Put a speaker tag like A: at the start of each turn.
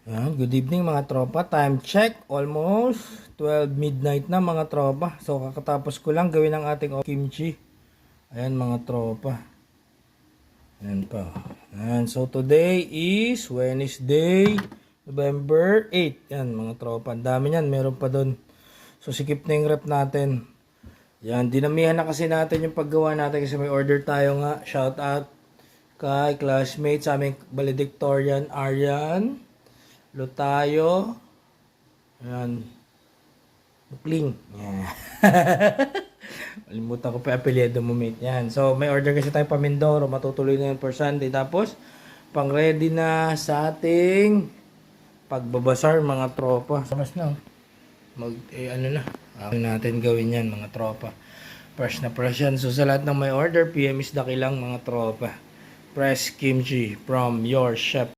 A: Good evening mga tropa. Time check. Almost 12 midnight na mga tropa. So kakatapos ko lang gawin ang ating kimchi. Ayan mga tropa. Ayan pa. Ayan. So today is Wednesday, November 8. Ayan mga tropa. Ang dami yan. Meron pa doon. So sikip na yung rep natin. Yan. Dinamihan na kasi natin yung paggawa natin kasi may order tayo nga. Shout out kay classmates sa aming valedictorian Aryan Lutayo. Ayan. Bukling. Yan. Malimutan ko pa yung apelyido mo, mate. Yan. So, may order kasi tayo pa Mindoro. Matutuloy na yun for Sunday. Tapos, pang ready na sa ating pagbabasar, mga tropa. Mas na. Ano na. Ako natin gawin yan, mga tropa. Fresh na fresh yan. So, sa lahat ng may order, PM is dakilang, mga tropa. Fresh kimchi from your chef.